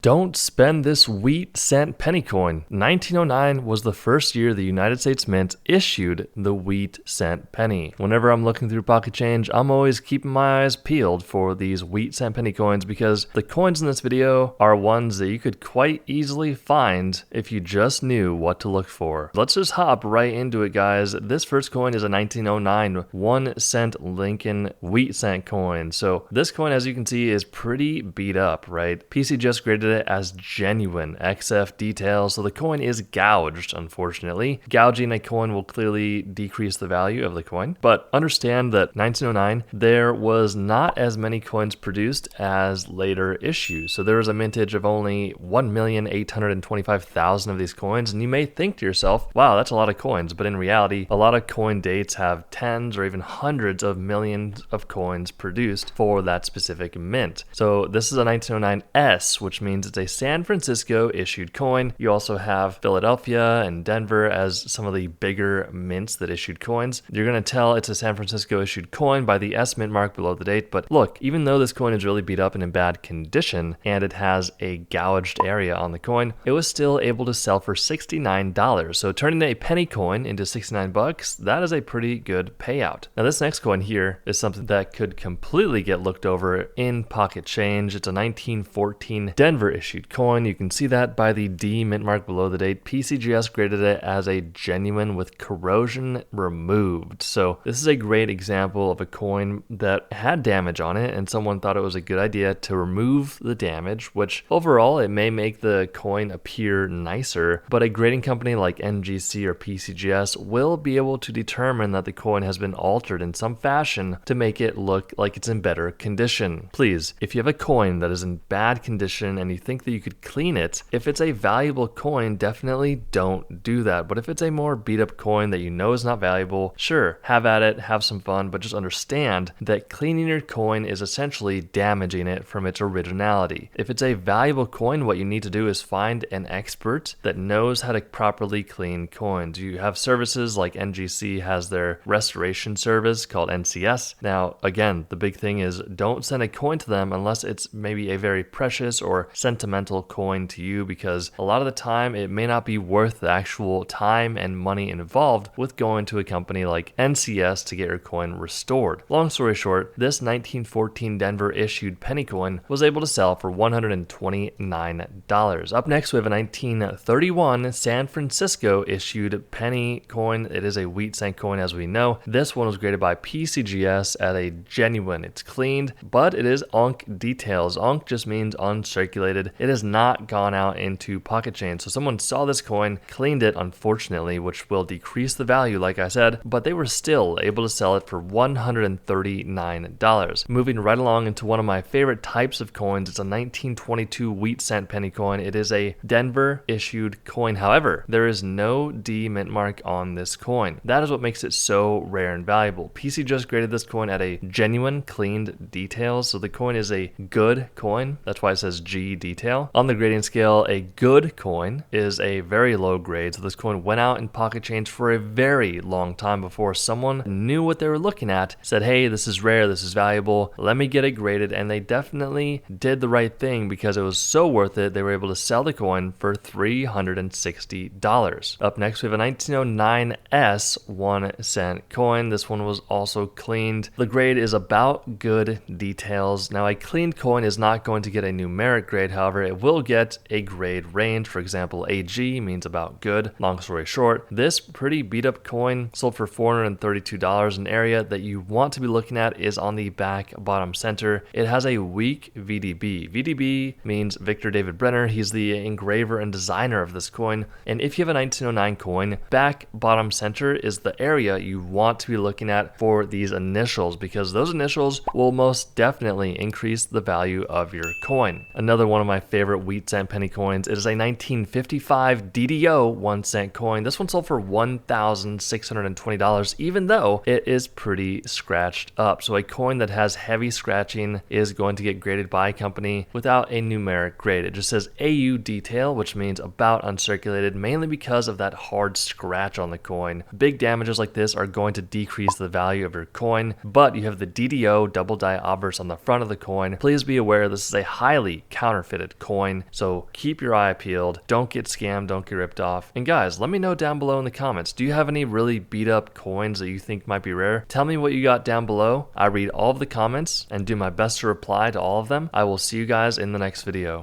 Don't spend this wheat cent penny coin. 1909 was the first year the United States Mint issued the wheat cent penny. Whenever I'm looking through Pocket Change, I'm always keeping my eyes peeled for these wheat cent penny coins because the coins in this video are ones that you could quite easily find if you just knew what to look for. Let's just hop right into it, guys. This first coin is a 1909 1 cent Lincoln wheat cent coin. So this coin, as you can see, is pretty beat up, right? PC just graded it as genuine XF details, so the coin is gouged, unfortunately. Gouging a coin will clearly decrease the value of the coin, but understand that 1909, there was not as many coins produced as later issues. So there was a mintage of only 1,825,000 of these coins, and you may think to yourself, wow, that's a lot of coins, but in reality, a lot of coin dates have tens or even hundreds of millions of coins produced for that specific mint. So this is a 1909 S, which means it's a San Francisco issued coin. You also have Philadelphia and Denver as some of the bigger mints that issued coins. You're going to tell it's a San Francisco issued coin by the S mint mark below the date, but look, even though this coin is really beat up and in bad condition and it has a gouged area on the coin, it was still able to sell for $69. So turning a penny coin into 69 bucks, that is a pretty good payout. Now this next coin here is something that could completely get looked over in Pocket Change. It's a 1914 Denver issued coin. You can see that by the D mint mark below the date. PCGS graded it as a genuine with corrosion removed. So this is a great example of a coin that had damage on it and someone thought it was a good idea to remove the damage, which overall it may make the coin appear nicer, but a grading company like NGC or PCGS will be able to determine that the coin has been altered in some fashion to make it look like it's in better condition. Please, if you have a coin that is in bad condition and you think that you could clean it, if it's a valuable coin, definitely don't do that. But if it's a more beat up coin that you know is not valuable, sure, have at it, have some fun, but just understand that cleaning your coin is essentially damaging it from its originality. If it's a valuable coin, what you need to do is find an expert that knows how to properly clean coins. You have services like NGC has their restoration service called NCS. Now, again, the big thing is don't send a coin to them unless it's maybe a very precious or sentimental coin to you, because a lot of the time it may not be worth the actual time and money involved with going to a company like NCS to get your coin restored. Long story short, this 1914 Denver issued penny coin was able to sell for $129. Up next, we have a 1931 San Francisco issued penny coin. It is a wheat cent coin, as we know. This one was graded by PCGS at a genuine. It's cleaned, but it is ONC details. ONC just means uncirculated. It has not gone out into Pocket Change. So someone saw this coin, cleaned it, unfortunately, which will decrease the value, like I said, but they were still able to sell it for $139. Moving right along into one of my favorite types of coins, it's a 1922 wheat cent penny coin. It is a Denver issued coin. However, there is no D mint mark on this coin. That is what makes it so rare and valuable. PC just graded this coin at a genuine cleaned details. So the coin is a good coin. That's why it says G detail. On the grading scale, a good coin is a very low grade. So this coin went out in Pocket Change for a very long time before someone knew what they were looking at, said, hey, this is rare, this is valuable, let me get it graded. And they definitely did the right thing because it was so worth it. They were able to sell the coin for $360. Up next, we have a 1909 S 1 cent coin. This one was also cleaned. The grade is about good details. Now, a cleaned coin is not going to get a numeric grade. However, it will get a grade range. For example, AG means about good. Long story short, this pretty beat up coin sold for $432. An area that you want to be looking at is on the back bottom center. It has a weak VDB. VDB means Victor David Brenner. He's the engraver and designer of this coin. And if you have a 1909 coin, back bottom center is the area you want to be looking at for these initials, because those initials will most definitely increase the value of your coin. Another one of my favorite wheat cent penny coins is a 1955 DDO 1 cent coin. This one sold for $1,620, even though it is pretty scratched up. So a coin that has heavy scratching is going to get graded by a company without a numeric grade. It just says AU detail, which means about uncirculated, mainly because of that hard scratch on the coin. Big damages like this are going to decrease the value of your coin, but you have the DDO double die obverse on the front of the coin. Please be aware this is a highly counterfeit counterfeited coin. So keep your eye peeled. Don't get scammed. Don't get ripped off. And guys, let me know down below in the comments. Do you have any really beat up coins that you think might be rare? Tell me what you got down below. I read all of the comments and do my best to reply to all of them. I will see you guys in the next video.